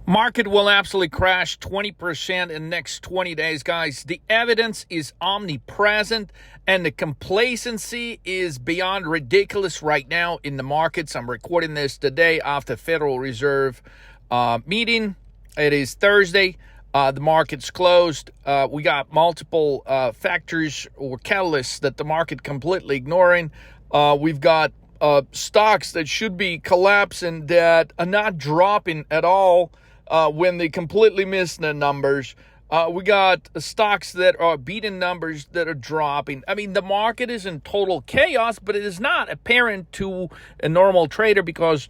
Market will absolutely crash 20% in the next 20 days, guys. The evidence is omnipresent, and the complacency is beyond ridiculous right now in the markets. I'm recording this today after Federal Reserve meeting. It is Thursday. The market's closed. We got multiple factors or catalysts that the market completely ignoring. We've got stocks that should be collapsing that are not dropping at all. When they completely miss the numbers. We got stocks that are beating numbers that are dropping. I mean, the market is in total chaos, but it is not apparent to a normal trader because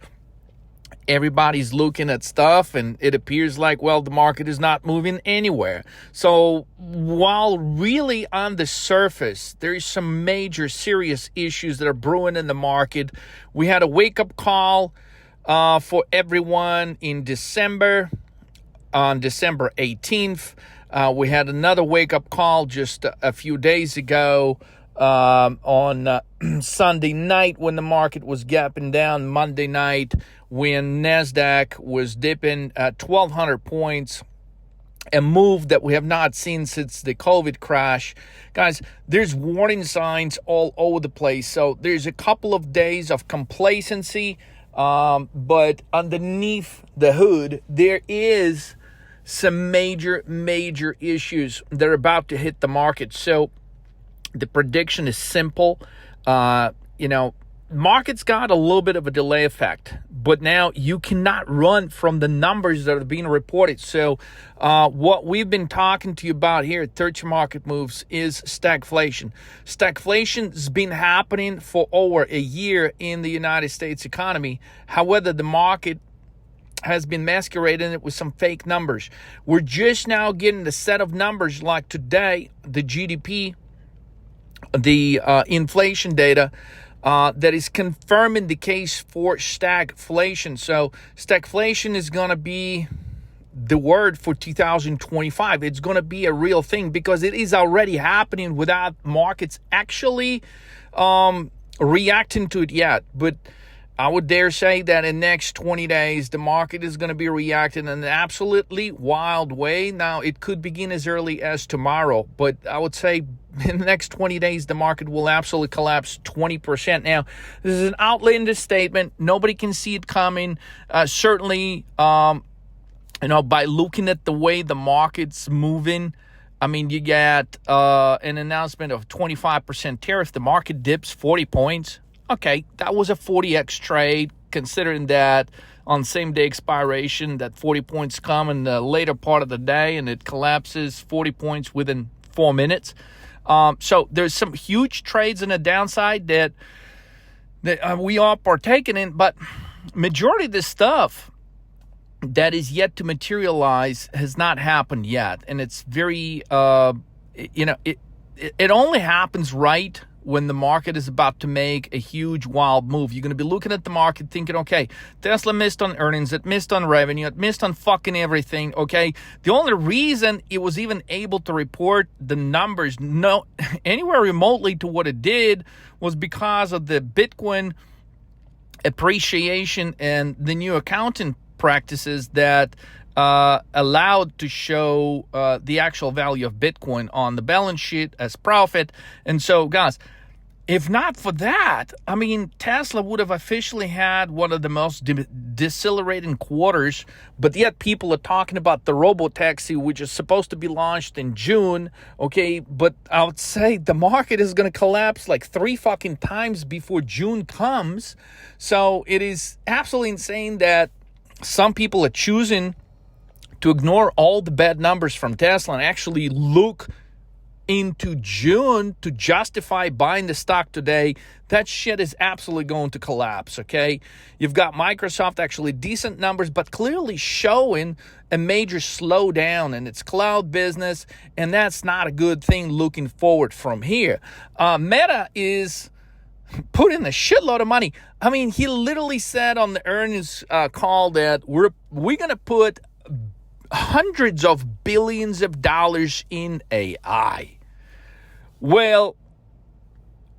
everybody's looking at stuff and it appears like, well, the market is not moving anywhere. So while really on the surface, there is some major serious issues that are brewing in the market. We had a wake-up call for everyone in December, on December 18th. We had another wake-up call just a few days ago on Sunday night when the market was gapping down, Monday night when NASDAQ was dipping at 1,200 points, a move that we have not seen since the COVID crash. Guys, there's warning signs all over the place. So there's a couple of days of complacency, but underneath the hood, there is some major issues that are about to hit the market. So the prediction is simple. Markets got a little bit of a delay effect, but now you cannot run from the numbers that are being reported. So what we've been talking to you about here at 30 Market Moves is stagflation. Stagflation has been happening for over a year in the United States economy. However, the market has been masquerading it with some fake numbers. We're just now getting the set of numbers like today, the GDP, the inflation data, that is confirming the case for stagflation. So stagflation is going to be the word for 2025. It's going to be a real thing because it is already happening without markets actually reacting to it yet. But I would dare say that in the next 20 days, the market is going to be reacting in an absolutely wild way. Now, it could begin as early as tomorrow, but I would say in the next 20 days, the market will absolutely collapse 20%. Now, this is an outlandish statement. Nobody can see it coming. Certainly, by looking at the way the market's moving, I mean, you get an announcement of 25% tariff. The market dips 40 points. Okay, that was a 40x trade, considering that on same-day expiration, that 40 points come in the later part of the day, and it collapses 40 points within 4 minutes. So there's some huge trades in the downside that we are partaking in, but majority of this stuff that is yet to materialize has not happened yet, and it's very, it only happens right when the market is about to make a huge, wild move. You're going to be looking at the market thinking, okay, Tesla missed on earnings, it missed on revenue, it missed on fucking everything, okay? The only reason it was even able to report the numbers anywhere remotely to what it did was because of the Bitcoin appreciation and the new accounting practices that allowed to show the actual value of Bitcoin on the balance sheet as profit. And so, guys, if not for that, I mean, Tesla would have officially had one of the most decelerating quarters, but yet people are talking about the robo-taxi, which is supposed to be launched in June, okay? But I would say the market is going to collapse like 3 fucking times before June comes. So it is absolutely insane that some people are choosing to ignore all the bad numbers from Tesla and actually look into June to justify buying the stock today. That shit is absolutely going to collapse, okay? You've got Microsoft, actually decent numbers, but clearly showing a major slowdown in its cloud business, and that's not a good thing looking forward from here. Meta is putting a shitload of money. I mean, he literally said on the earnings call that we're going to put hundreds of billions of dollars in AI. Well,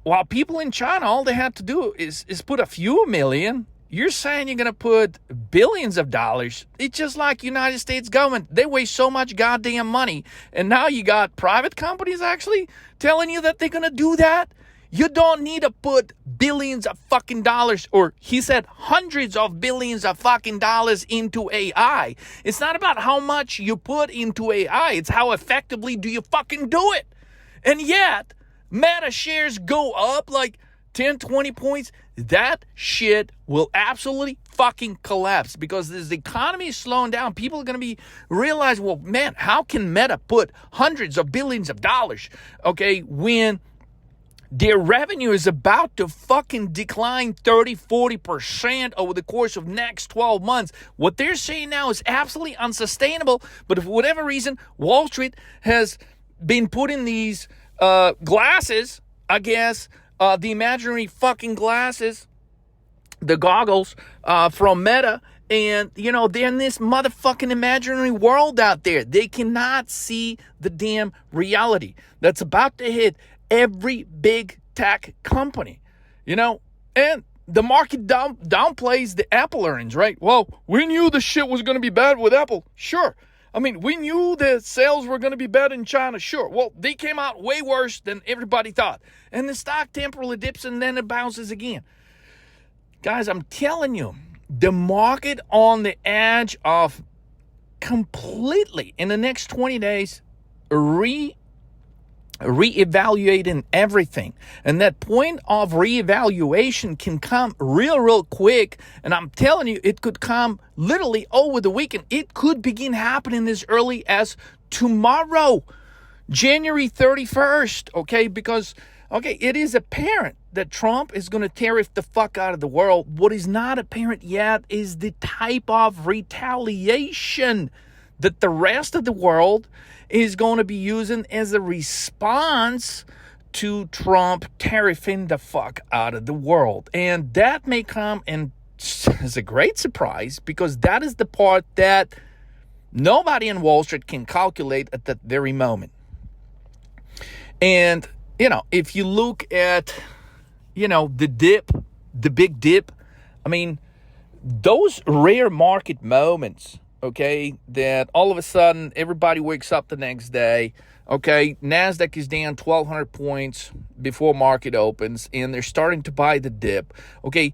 while people in China, all they had to do is put a few million you're saying you're going to put billions of dollars. It's just like United States government. They waste so much goddamn money. And now you got private companies actually telling you that they're going to do that. You don't need to put billions of fucking dollars, or he said hundreds of billions of fucking dollars into AI. It's not about how much you put into AI. It's how effectively do you fucking do it. And yet, Meta shares go up like 10, 20 points. That shit will absolutely fucking collapse because as the economy is slowing down, people are going to be realize, well, man, how can Meta put hundreds of billions of dollars, okay, when their revenue is about to fucking decline 30, 40% over the course of next 12 months. What they're saying now is absolutely unsustainable, but for whatever reason, Wall Street has been putting these glasses, I guess, the imaginary fucking glasses, the goggles from Meta, and, you know, they're in this motherfucking imaginary world out there. They cannot see the damn reality that's about to hit every big tech company, you know, and the market downplays the Apple earnings, right? Well, we knew the shit was going to be bad with Apple. Sure. I mean, we knew the sales were going to be bad in China. Sure. Well, they came out way worse than everybody thought. And the stock temporarily dips and then it bounces again. Guys, I'm telling you, the market on the edge of completely in the next 20 days reevaluating everything. And that point of reevaluation can come real quick. And I'm telling you, it could come literally over the weekend. It could begin happening as early as tomorrow, January 31st, okay? Because, okay, it is apparent that Trump is going to tariff the fuck out of the world. What is not apparent yet is the type of retaliation that the rest of the world is going to be using as a response to Trump tariffing the fuck out of the world. And that may come and as a great surprise because that is the part that nobody in Wall Street can calculate at that very moment. And, you know, if you look at, you know, the dip, the big dip, I mean, those rare market moments, okay, that all of a sudden everybody wakes up the next day, okay, NASDAQ is down 1,200 points before market opens, and they're starting to buy the dip, okay.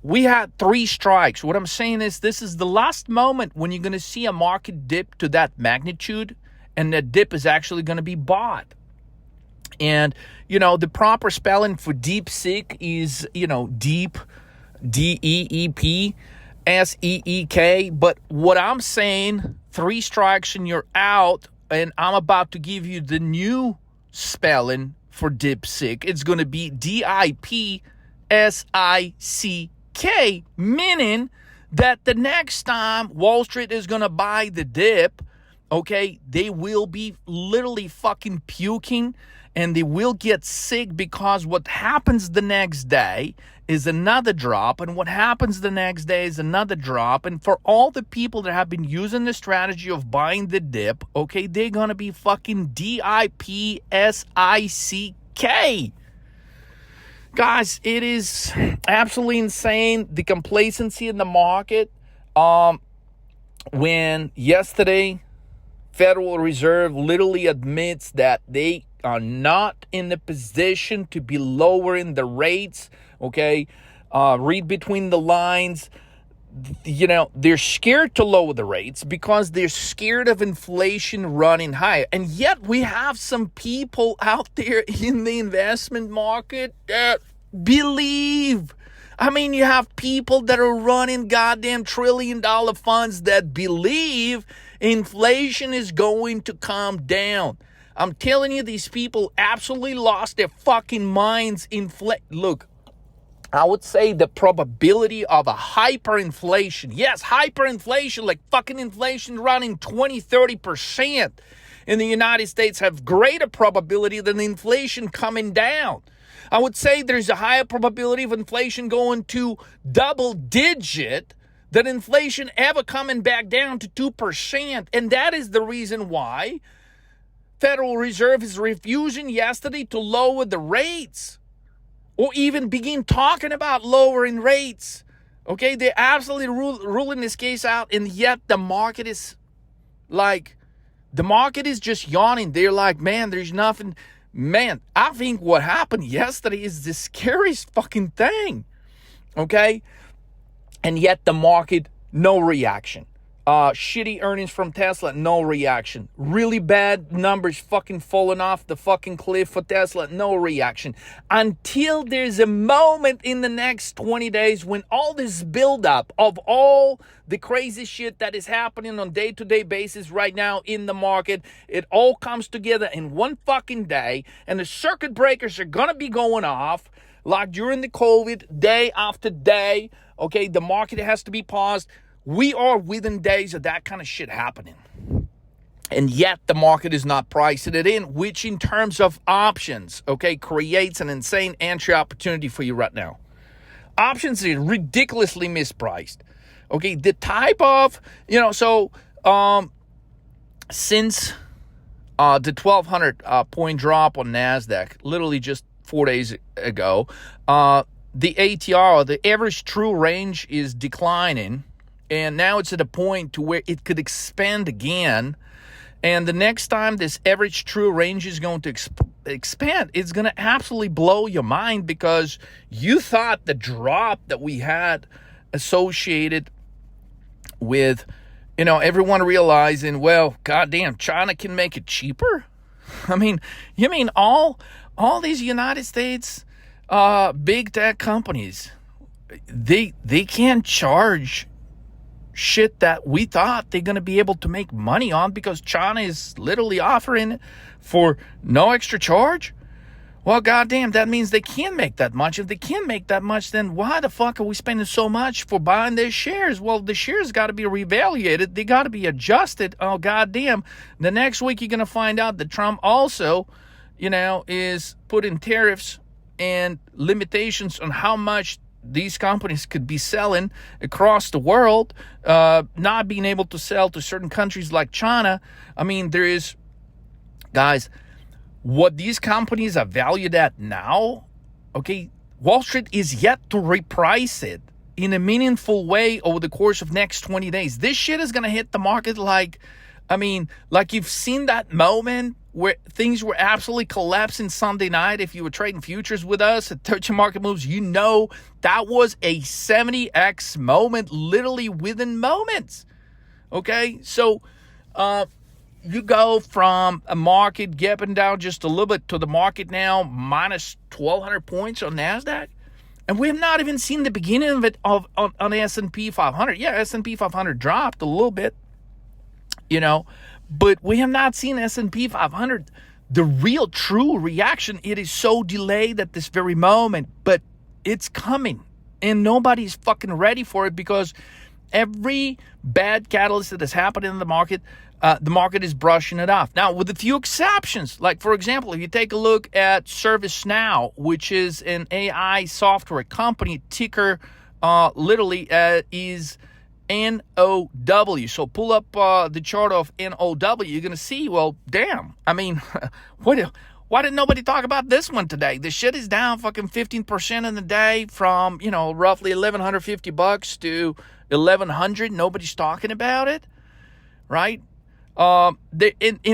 We had 3 strikes. What I'm saying is this is the last moment when you're going to see a market dip to that magnitude, and that dip is actually going to be bought. And, you know, the proper spelling for DeepSeek is, you know, deep, D-E-E-P, S-E-E-K, but what I'm saying, 3 strikes and you're out, and I'm about to give you the new spelling for DeepSeek. It's going to be D-I-P-S-I-C-K, meaning that the next time Wall Street is going to buy the dip, okay, they will be literally fucking puking and they will get sick because what happens the next day is another drop, and what happens the next day is another drop. And for all the people that have been using the strategy of buying the dip, okay, they're going to be fucking D-I-P-S-I-C-K. Guys, it is absolutely insane, the complacency in the market. When yesterday, Federal Reserve literally admits that they are not in the position to be lowering the rates, okay? Read between the lines. You know, they're scared to lower the rates because they're scared of inflation running higher. And yet we have some people out there in the investment market that believe. I mean, you have people that are running goddamn $1 trillion funds that believe inflation is going to come down. I'm telling you, these people absolutely lost their fucking minds. Look, I would say the probability of a hyperinflation, yes, hyperinflation, like fucking inflation running 20, 30% in the United States have greater probability than inflation coming down. I would say there's a higher probability of inflation going to double digit than inflation ever coming back down to 2%. And that is the reason why Federal Reserve is refusing yesterday to lower the rates or even begin talking about lowering rates Okay, they're absolutely ruling this case out, and yet the market is just yawning. They're like, man, there's nothing. Man, I think what happened yesterday is the scariest fucking thing. Okay? And yet the market, no reaction. Shitty earnings from Tesla, no reaction. Really bad numbers fucking falling off the fucking cliff for Tesla, no reaction. Until there's a moment in the next 20 days when all this buildup of all the crazy shit that is happening on day-to-day basis right now in the market, it all comes together in one fucking day, and the circuit breakers are gonna be going off like during the COVID, day after day. Okay, the market has to be paused. We are within days of that kind of shit happening. And yet the market is not pricing it in, which in terms of options, okay, creates an insane entry opportunity for you right now. Options are ridiculously mispriced. Okay, the type of, since the 1,200 point drop on NASDAQ, literally just 4 days ago, the ATR, or the average true range, is declining. And now it's at a point to where it could expand again. And the next time this average true range is going to expand, it's going to absolutely blow your mind, because you thought the drop that we had associated with, everyone realizing, well, goddamn, China can make it cheaper? I mean, you mean all these United States big tech companies, they can't charge shit that we thought they're going to be able to make money on, because China is literally offering it for no extra charge? Well, goddamn, that means they can make that much. If they can make that much, then why the fuck are we spending so much for buying their shares? Well, the shares got to be reevaluated. They got to be adjusted. Oh, goddamn. The next week you're going to find out that Trump also, is putting tariffs and limitations on how much these companies could be selling across the world, not being able to sell to certain countries like China. I mean, there is, guys, what these companies are valued at now, okay, Wall Street is yet to reprice it in a meaningful way over the course of next 20 days. This shit is going to hit the market like you've seen that moment where things were absolutely collapsing Sunday night. If you were trading futures with us at 13 Market Moves, that was a 70x moment, literally within moments. Okay, so you go from a market gapping down just a little bit to the market now minus 1,200 points on NASDAQ. And we have not even seen the beginning of it on the S&P 500. Yeah, S&P 500 dropped a little bit, but we have not seen S&P 500, the real true reaction. It is so delayed at this very moment, but it's coming. And nobody's fucking ready for it, because every bad catalyst that has happened in the market is brushing it off. Now, with a few exceptions, like, for example, if you take a look at ServiceNow, which is an AI software company, ticker literally is NOW. So pull up the chart of NOW. You're going to see, well, damn. I mean, why did nobody talk about this one today? The shit is down fucking 15% in the day from, roughly $1,150 to $1,100. Nobody's talking about it, right? And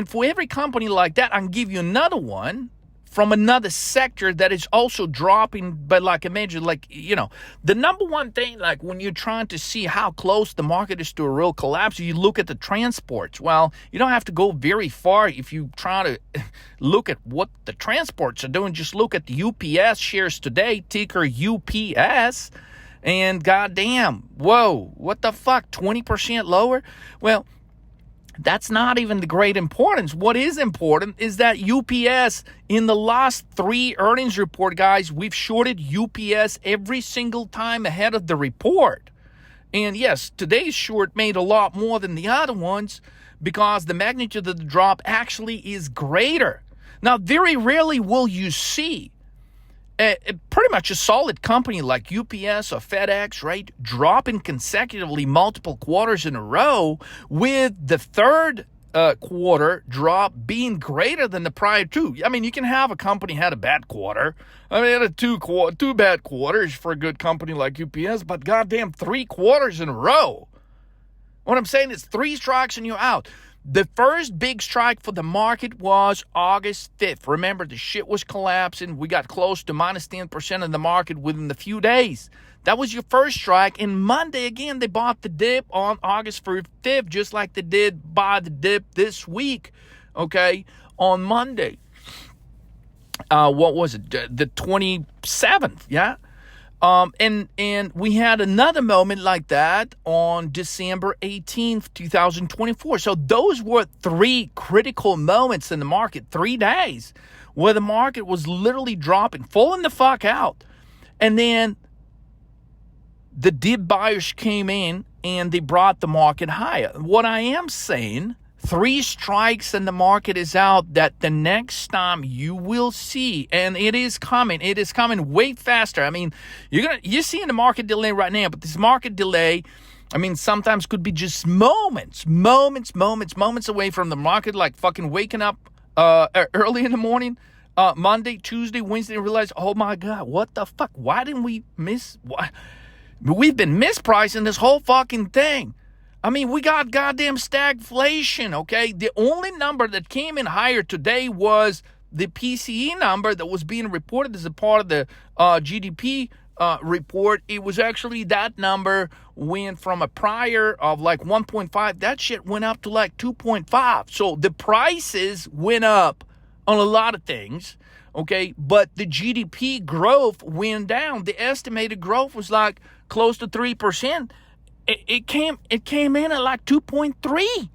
for every company like that, I can give you another one from another sector that is also dropping, but like imagine, the number one thing, like when you're trying to see how close the market is to a real collapse, you look at the transports. Well, you don't have to go very far if you try to look at what the transports are doing. Just look at the UPS shares today, ticker UPS, and goddamn, whoa, what the fuck, 20% lower? Well, that's not even the great importance. What is important is that UPS, in the last 3 earnings report, guys, we've shorted UPS every single time ahead of the report. And yes, today's short made a lot more than the other ones, because the magnitude of the drop actually is greater. Now, very rarely will you see pretty much a solid company like UPS or FedEx, right, dropping consecutively multiple quarters in a row, with the third quarter drop being greater than the prior two. I mean, you can have a company had a bad quarter. I mean, it had two bad quarters for a good company like UPS, but goddamn 3 quarters in a row. What I'm saying is 3 strikes and you're out. The first big strike for the market was August 5th. Remember, the shit was collapsing. We got close to minus 10% of the market within a few days. That was your first strike. And Monday, again, they bought the dip on August 5th, just like they did buy the dip this week, okay, on Monday. What was it? The 27th, yeah? And we had another moment like that on December 18th, 2024. So those were 3 critical moments in the market, 3 days, where the market was literally dropping, falling the fuck out. And then the dip buyers came in and they brought the market higher. What I am saying, 3 strikes and the market is out, that the next time you will see, and it is coming way faster. I mean, you're seeing the market delay right now, but this market delay, I mean, sometimes could be just moments away from the market, like fucking waking up early in the morning, Monday, Tuesday, Wednesday, and realize, oh my God, what the fuck? Why didn't we miss? We've been mispricing this whole fucking thing. I mean, we got goddamn stagflation, okay? The only number that came in higher today was the PCE number that was being reported as a part of the GDP report. It was actually, that number went from a prior of like 1.5. That shit went up to like 2.5. So the prices went up on a lot of things, okay? But the GDP growth went down. The estimated growth was like close to 3%. It came in at like 2.3,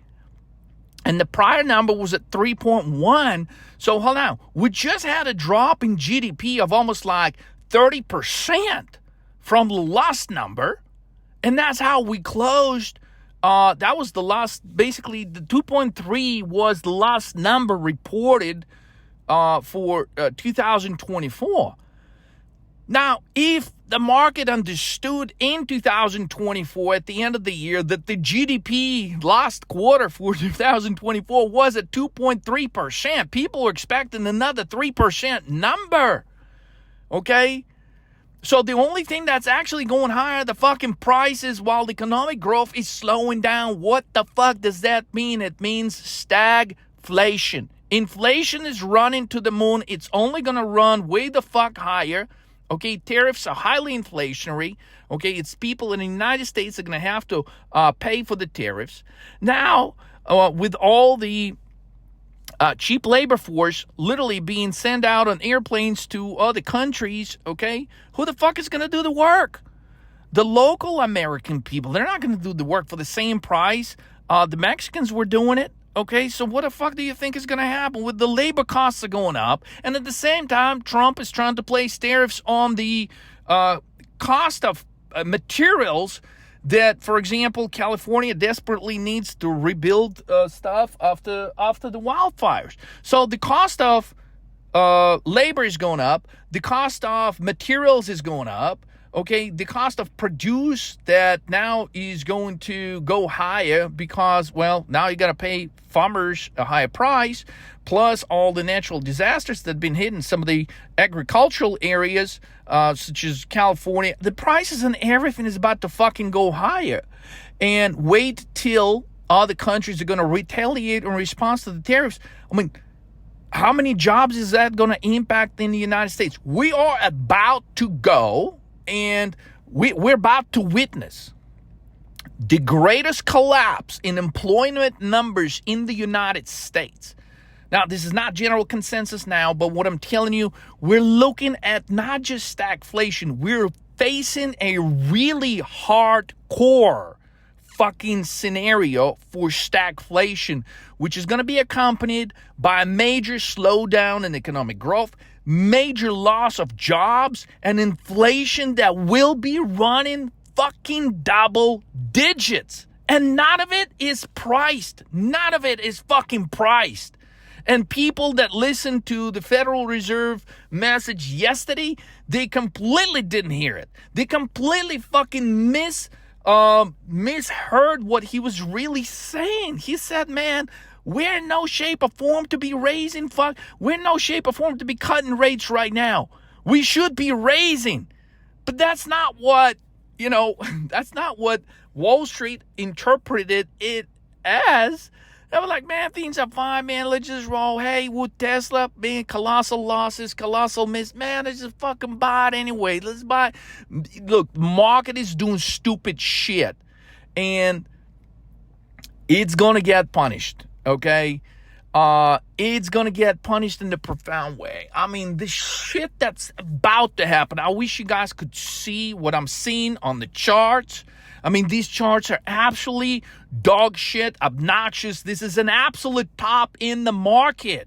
and the prior number was at 3.1. So hold on, we just had a drop in GDP of almost like 30% from the last number, and that's how we closed. That was the last. Basically, the 2.3 was the last number reported for 2024. Now, if the market understood in 2024 at the end of the year that the GDP last quarter for 2024 was at 2.3%, people were expecting another 3% number, okay? So the only thing that's actually going higher, the fucking prices, while the economic growth is slowing down. What the fuck does that mean? It means stagflation. Inflation is running to the moon. It's only going to run way the fuck higher. Okay, tariffs are highly inflationary. Okay, it's people in the United States are going to have to pay for the tariffs. Now, with all the cheap labor force literally being sent out on airplanes to other countries, okay, who the fuck is going to do the work? The local American people, they're not going to do the work for the same price. The Mexicans were doing it. Okay, so what the fuck do you think is going to happen with the labor costs are going up? And at the same time, Trump is trying to place tariffs on the cost of materials that, for example, California desperately needs to rebuild stuff after the wildfires. So the cost of labor is going up. The cost of materials is going up. Okay, the cost of produce that now is going to go higher because, well, now you got to pay farmers a higher price, plus all the natural disasters that have been hitting some of the agricultural areas, such as California. The prices and everything is about to fucking go higher. And wait till other countries are going to retaliate in response to the tariffs. I mean, how many jobs is that going to impact in the United States? We are about to go, and we're about to witness the greatest collapse in employment numbers in the United States. Now, this is not general consensus now, but what I'm telling you, we're looking at not just stagflation. We're facing a really hardcore fucking scenario for stagflation, which is going to be accompanied by a major slowdown in economic growth, major loss of jobs, and inflation that will be running fucking double digits. And none of it is priced. None of it is fucking priced. And people that listened to the Federal Reserve message yesterday, they completely didn't hear it. They completely fucking misheard what he was really saying. He said, man, We're in no shape or form to be raising. We're in no shape or form to be cutting rates right now. We should be raising. But that's not what, that's not what Wall Street interpreted it as. They were like, man, things are fine, man. Let's just roll. Hey, with Tesla being colossal losses, colossal miss, man, let's just fucking buy it anyway. Let's buy it. Look, the market is doing stupid shit. And it's going to get punished, okay? It's going to get punished in a profound way. I mean, the shit that's about to happen, I wish you guys could see what I'm seeing on the charts. I mean, these charts are absolutely dog shit, obnoxious. This is an absolute top in the market.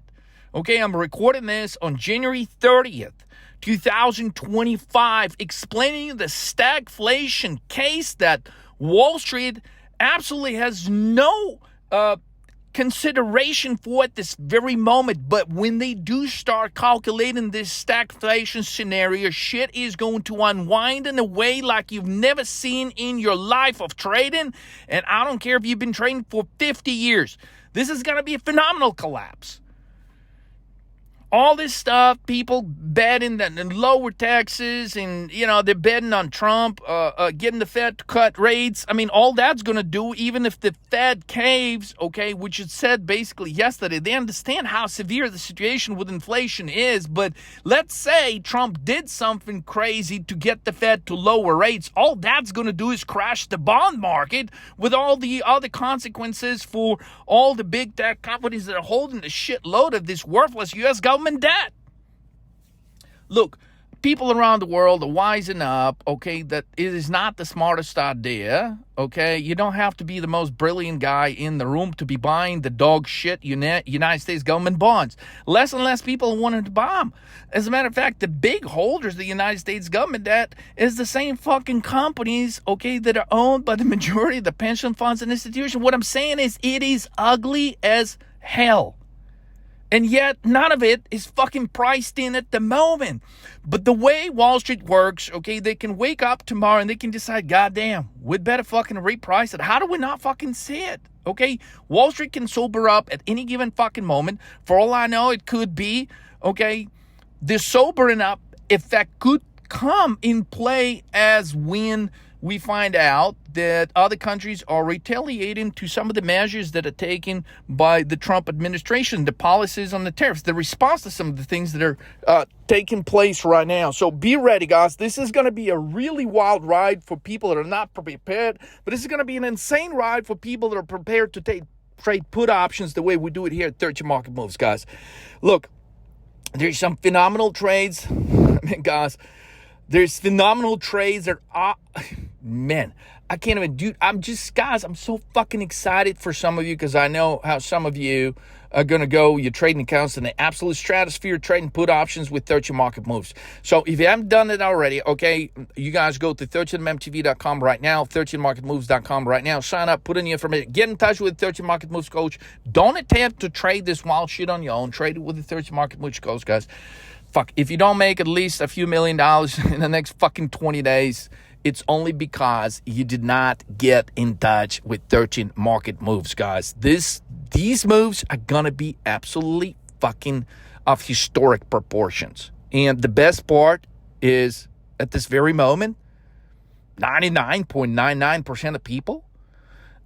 Okay, I'm recording this on January 30th, 2025, explaining the stagflation case that Wall Street absolutely has no consideration for at this very moment. But when they do start calculating this stagflation scenario, shit is going to unwind in a way like you've never seen in your life of trading. And I don't care if you've been trading for 50 years. This is going to be a phenomenal collapse. All this stuff, people betting that lower taxes and, they're betting on Trump, getting the Fed to cut rates. I mean, all that's going to do, even if the Fed caves, okay, which it said basically yesterday, they understand how severe the situation with inflation is. But let's say Trump did something crazy to get the Fed to lower rates. All that's going to do is crash the bond market with all the other consequences for all the big tech companies that are holding the shitload of this worthless U.S. government debt. Look, people around the world are wising up, okay, that it is not the smartest idea, okay? You don't have to be the most brilliant guy in the room to be buying the dog shit United States government bonds. Less and less people are wanting to buy them. As a matter of fact, the big holders of the United States government debt is the same fucking companies, okay, that are owned by the majority of the pension funds and institutions. What I'm saying is it is ugly as hell. And yet, none of it is fucking priced in at the moment. But the way Wall Street works, okay, they can wake up tomorrow and they can decide, goddamn, we'd better fucking reprice it. How do we not fucking see it? Okay, Wall Street can sober up at any given fucking moment. For all I know, it could be, okay, the sobering up effect could come in play as when we find out that other countries are retaliating to some of the measures that are taken by the Trump administration, the policies on the tariffs, the response to some of the things that are taking place right now. So be ready, guys. This is going to be a really wild ride for people that are not prepared, but this is going to be an insane ride for people that are prepared to trade put options the way we do it here at 13 Market Moves, guys. Look, there's some phenomenal trades. I mean, guys, there's phenomenal trades that are, man, I can't even do, I'm so fucking excited for some of you because I know how some of you are going to go, your trading accounts in the absolute stratosphere, trading put options with 13 Market Moves. So if you haven't done it already, okay, you guys go to 13mtv.com right now, 13marketmoves.com right now, sign up, put in your information, get in touch with the 13 Market Moves coach. Don't attempt to trade this wild shit on your own. Trade it with the 13 Market Moves coach, guys. Fuck, if you don't make at least a few $1 million in the next fucking 20 days, it's only because you did not get in touch with 13 Market Moves, guys. These moves are going to be absolutely fucking of historic proportions. And the best part is, at this very moment, 99.99% of people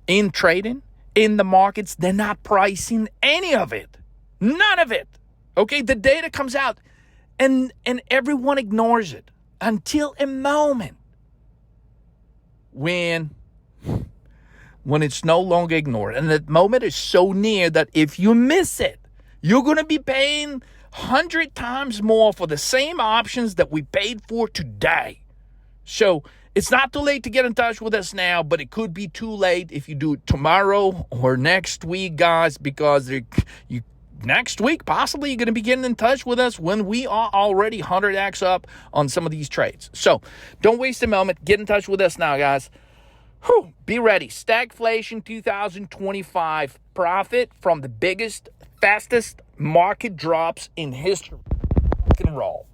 in trading, in the markets, they're not pricing any of it. None of it. Okay, the data comes out and everyone ignores it until a moment when it's no longer ignored. And that moment is so near that if you miss it, you're going to be paying 100 times more for the same options that we paid for today. So it's not too late to get in touch with us now, but it could be too late if you do it tomorrow or next week, guys, because next week, possibly you're going to be getting in touch with us when we are already 100x up on some of these trades. So don't waste a moment. Get in touch with us now, guys. Whew, be ready. Stagflation 2025. Profit from the biggest, fastest market drops in history. Rock and roll.